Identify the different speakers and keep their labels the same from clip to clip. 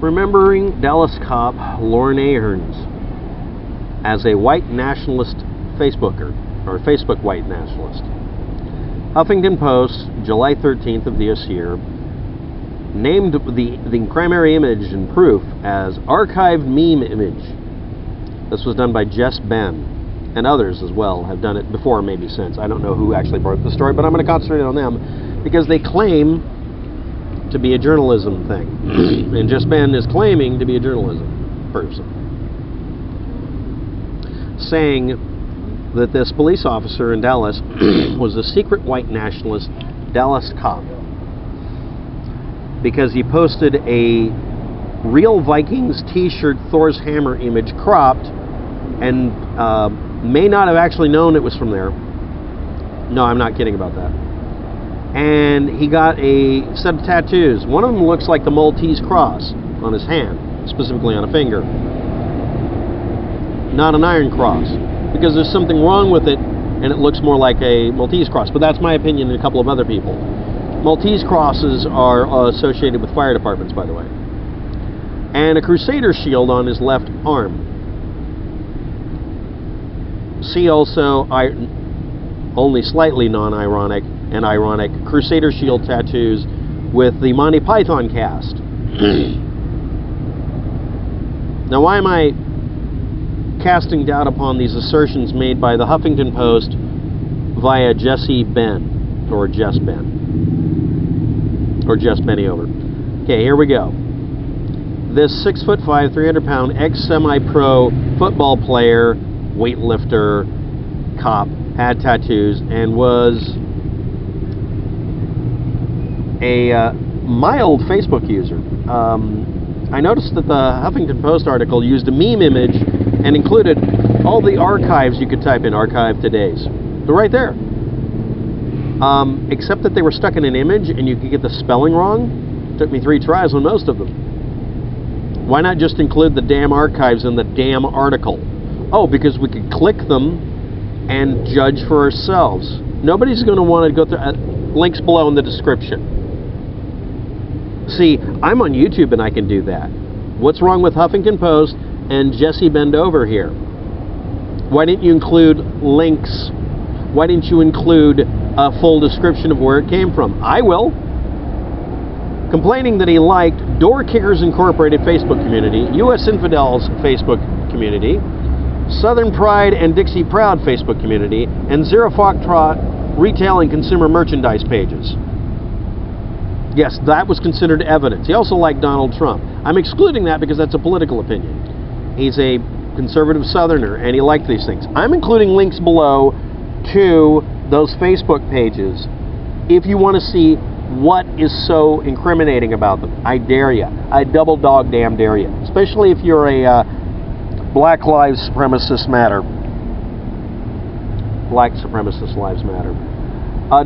Speaker 1: remembering Dallas cop Lorne Ahrens as a white nationalist Facebooker, or Facebook white nationalist. Huffington Post, July 13th of this year, named the primary image and proof as archived meme image. This was done by Jess, benn, and others as well have done it before, maybe since. I don't know who actually broke the story, but I'm going to concentrate on them because they claim to be a journalism thing. And Jess, benn is claiming to be a journalism person, saying that this police officer in Dallas was a secret white nationalist Dallas cop because he posted a real Vikings t-shirt Thor's hammer image cropped and may not have actually known it was from there. No, I'm not kidding about that. And he got a set of tattoos. One of them looks like the Maltese cross on his hand, specifically on a finger. Not an iron cross, because there's something wrong with it and it looks more like a Maltese cross. But that's my opinion and a couple of other people. Maltese crosses are associated with fire departments, by the way. And a Crusader shield on his left arm. See also, only slightly non-ironic and ironic, Crusader shield tattoos with the Monty Python cast. Now, why am I casting doubt upon these assertions made by the Huffington Post via Jesse benn, or Jess benn, or Jess Benny over? Okay, here we go. This 6'5", 300-pound ex-semi-pro football player, weightlifter, cop, had tattoos and was a mild Facebook user. I noticed that the Huffington Post article used a meme image and included all the archives you could type in, archive today's. They're right there. Except that they were stuck in an image and you could get the spelling wrong. It took me 3 tries on most of them. Why not just include the damn archives in the damn article? Oh, because we could click them and judge for ourselves. Nobody's going to want to go through links below in the description. See, I'm on YouTube and I can do that. What's wrong with Huffington Post and Jesse benn over here? Why didn't you include links? Why didn't you include a full description of where it came from? I will. Complaining that he liked Door Kickers Incorporated Facebook community, U.S. Infidels Facebook community, Southern Pride and Dixie Proud Facebook community, and Zero Foxtrot retail and consumer merchandise pages. Yes, that was considered evidence. He also liked Donald Trump. I'm excluding that because that's a political opinion. He's a conservative Southerner, and he liked these things. I'm including links below to those Facebook pages if you want to see what is so incriminating about them. I dare you. I double dog damn dare you. Especially if you're a Black Lives Supremacist Matter. Black Supremacist Lives Matter.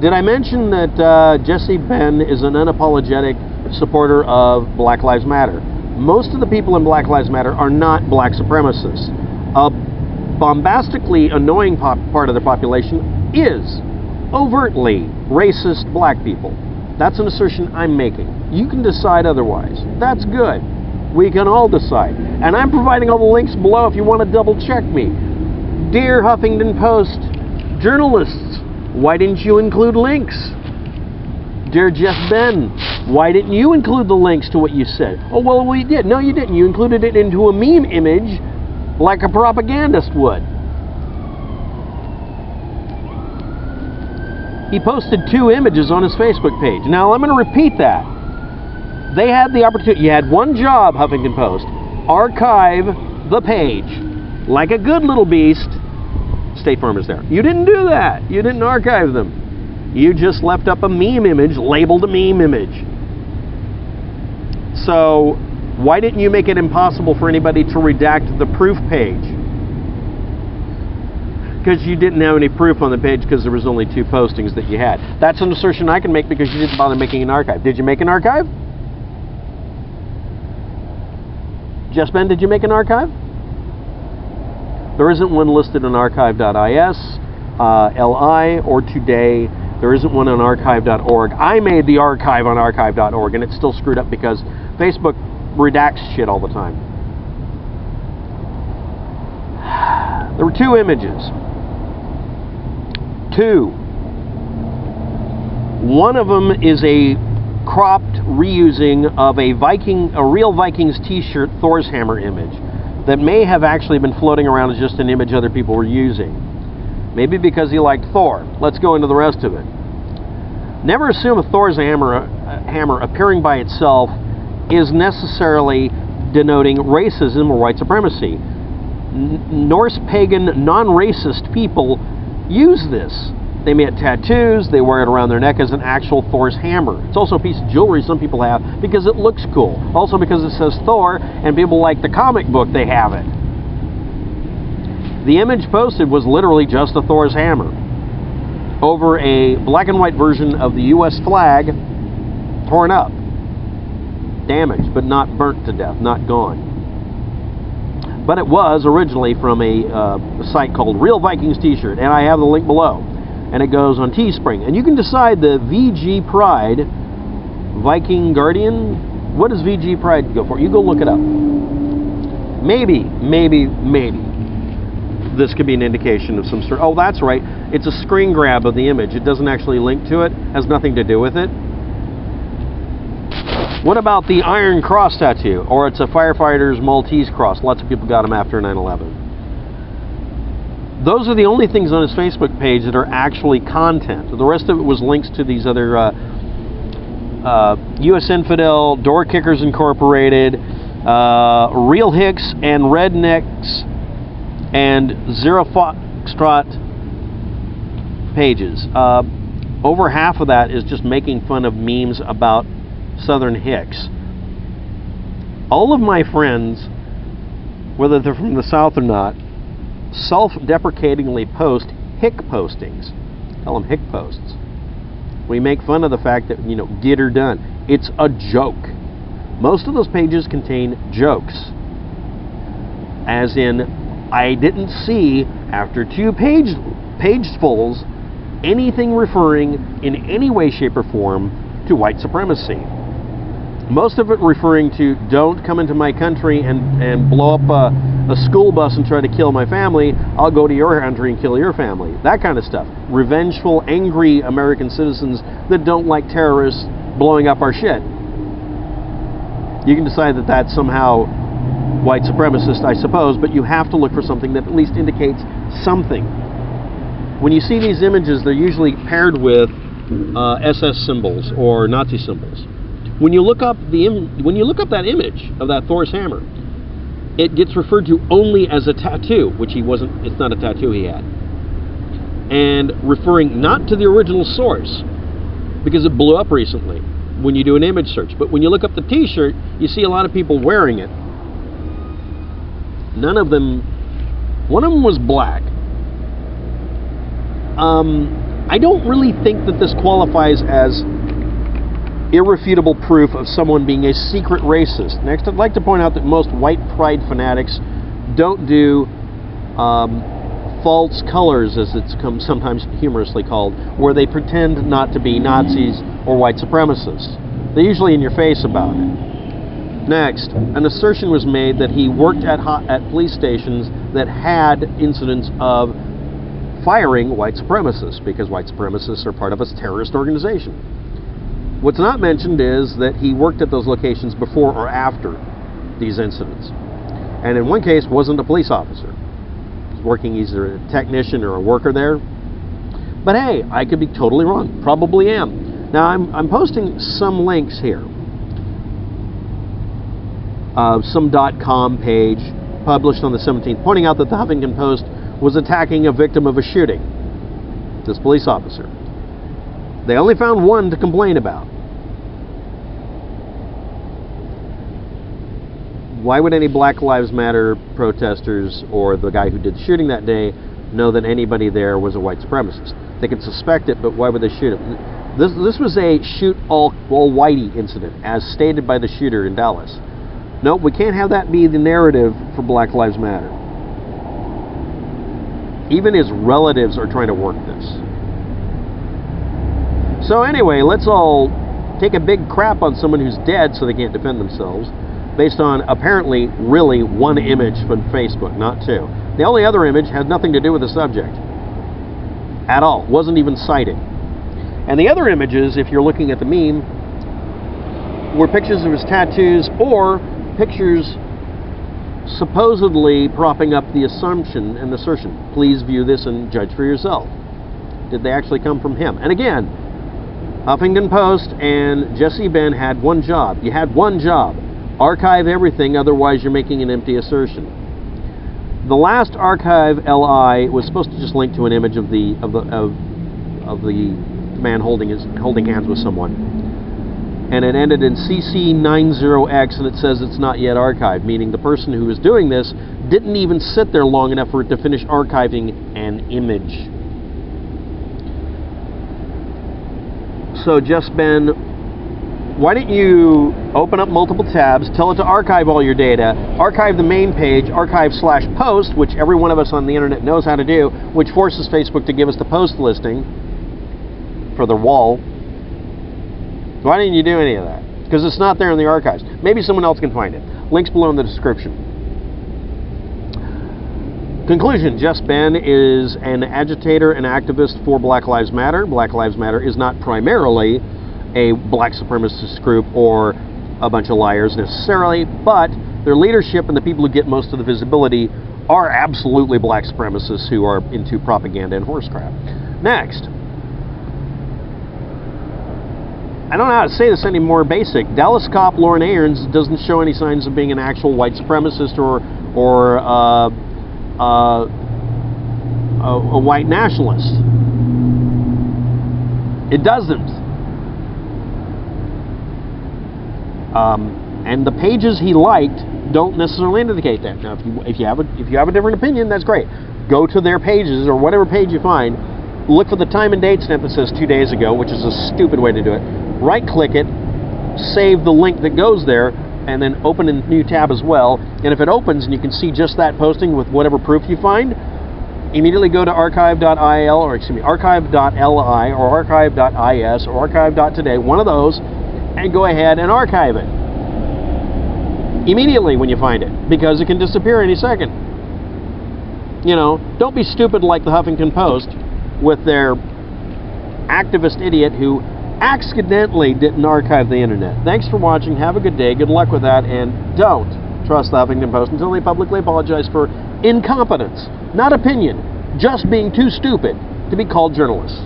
Speaker 1: Did I mention that Jesse benn is an unapologetic supporter of Black Lives Matter? Most of the people in Black Lives Matter are not black supremacists. A bombastically annoying part of the population is overtly racist black people. That's an assertion I'm making. You can decide otherwise. That's good. We can all decide. And I'm providing all the links below if you want to double check me. Dear Huffington Post journalists, why didn't you include links? Dear Jess benn, why didn't you include the links to what you said? Oh, well, we did. No, you didn't. You included it into a meme image like a propagandist would. He posted 2 images on his Facebook page. Now, I'm going to repeat that. They had the opportunity. You had one job, Huffington Post. Archive the page. Like a good little beast. State Farm is there. You didn't do that. You didn't archive them. You just left up a meme image, labeled a meme image. So, why didn't you make it impossible for anybody to redact the proof page? Because you didn't have any proof on the page because there was only 2 postings that you had. That's an assertion I can make because you didn't bother making an archive. Did you make an archive? Jess benn, did you make an archive? There isn't one listed on archive.is, LI, or today. There isn't one on archive.org. I made the archive on archive.org, and it's still screwed up because Facebook redacts shit all the time. There were 2 images. 2. One of them is a cropped reusing of a real Vikings t-shirt Thor's hammer image that may have actually been floating around as just an image other people were using. Maybe because he liked Thor. Let's go into the rest of it. Never assume a Thor's hammer appearing by itself is necessarily denoting racism or white supremacy. Norse pagan, non-racist people use this. They may have tattoos, they wear it around their neck as an actual Thor's hammer. It's also a piece of jewelry some people have because it looks cool. Also because it says Thor, and people like the comic book, they have it. The image posted was literally just a Thor's hammer over a black and white version of the US flag, torn up. Damaged, but not burnt to death, not gone. But it was originally from a site called Real Vikings T-shirt, and I have the link below. And it goes on Teespring. And you can decide the VG Pride Viking Guardian. What does VG Pride go for? You go look it up. Maybe this could be an indication of some sort. Oh, that's right. It's a screen grab of the image. It doesn't actually link to it. Has nothing to do with it. What about the Iron Cross tattoo? Or it's a firefighter's Maltese cross. Lots of people got them after 9/11. Those are the only things on his Facebook page that are actually content. The rest of it was links to these other US Infidel, Door Kickers Incorporated, Real Hicks and Rednecks, and Zero Foxtrot pages. Over half of that is just making fun of memes about Southern Hicks. All of my friends, whether they're from the South or not, self-deprecatingly post hick postings. Call them hick posts. We make fun of the fact that, get her done. It's a joke. Most of those pages contain jokes. As in, I didn't see, after 2 pagefuls, anything referring in any way, shape, or form to white supremacy. Most of it referring to, don't come into my country and blow up a school bus and try to kill my family. I'll go to your country and kill your family. That kind of stuff. Revengeful, angry American citizens that don't like terrorists blowing up our shit. You can decide that that's somehow white supremacist, I suppose, but you have to look for something that at least indicates something. When you see these images, they're usually paired with SS symbols or Nazi symbols. When you look up that image of that Thor's hammer, it gets referred to only as a tattoo, which it's not a tattoo he had. And referring not to the original source, because it blew up recently when you do an image search. But when you look up the t-shirt, you see a lot of people wearing it. One of them was black. I don't really think that this qualifies as irrefutable proof of someone being a secret racist. Next, I'd like to point out that most white pride fanatics don't do false colors, as it's sometimes humorously called, where they pretend not to be Nazis or white supremacists. They're usually in your face about it. Next, an assertion was made that he worked at police stations that had incidents of firing white supremacists, because white supremacists are part of a terrorist organization. What's not mentioned is that he worked at those locations before or after these incidents. And in one case, wasn't a police officer. He was working either a technician or a worker there. But hey, I could be totally wrong. Probably am. Now, I'm posting some links here. Some .com page published on the 17th, pointing out that the Huffington Post was attacking a victim of a shooting, this police officer. They only found one to complain about. Why would any Black Lives Matter protesters or the guy who did the shooting that day know that anybody there was a white supremacist? They could suspect it, but why would they shoot him? This was a shoot all whitey incident, as stated by the shooter in Dallas. Nope, we can't have that be the narrative for Black Lives Matter. Even his relatives are trying to work this. So anyway, let's all take a big crap on someone who's dead so they can't defend themselves. based on apparently really one image from Facebook, not two. The only other image had nothing to do with the subject at all, wasn't even cited. And the other images, if you're looking at the meme, were pictures of his tattoos or pictures supposedly propping up the assumption and assertion. Please view this and judge for yourself. Did they actually come from him? And again, Huffington Post and Jesse Benn had one job. You had one job. Archive everything, otherwise you're making an empty assertion. The last archive LI was supposed to just link to an image of the man holding hands with someone. And it ended in CC90X, and it says it's not yet archived, meaning the person who was doing this didn't even sit there long enough for it to finish archiving an image. So, Jess Benn, why don't you open up multiple tabs, tell it to archive all your data, archive the main page, archive/post, which every one of us on the internet knows how to do, which forces Facebook to give us the post listing for their wall. Why didn't you do any of that? Because it's not there in the archives. Maybe someone else can find it. Links below in the description. Conclusion, Jess Benn is an agitator and activist for Black Lives Matter. Black Lives Matter is not primarily a black supremacist group or a bunch of liars necessarily, but their leadership and the people who get most of the visibility are absolutely black supremacists who are into propaganda and horse crap. Next. I don't know how to say this any more basic. Dallas cop Lorne Ahrens doesn't show any signs of being an actual white supremacist or a white nationalist. It doesn't. And the pages he liked don't necessarily indicate that. Now, if you have a different opinion, that's great. Go to their pages or whatever page you find. Look for the time and date stamp that says 2 days ago, which is a stupid way to do it. Right-click it, save the link that goes there, and then open a new tab as well. And if it opens and you can see just that posting with whatever proof you find, immediately go to archive.il or archive.li or archive.is or archive.today, one of those, and go ahead and archive it immediately when you find it, because it can disappear any second. You know, don't be stupid like the Huffington Post with their activist idiot who accidentally didn't archive the internet. Thanks for watching. Have a good day. Good luck with that. And don't trust the Huffington Post until they publicly apologize for incompetence, not opinion, just being too stupid to be called journalists.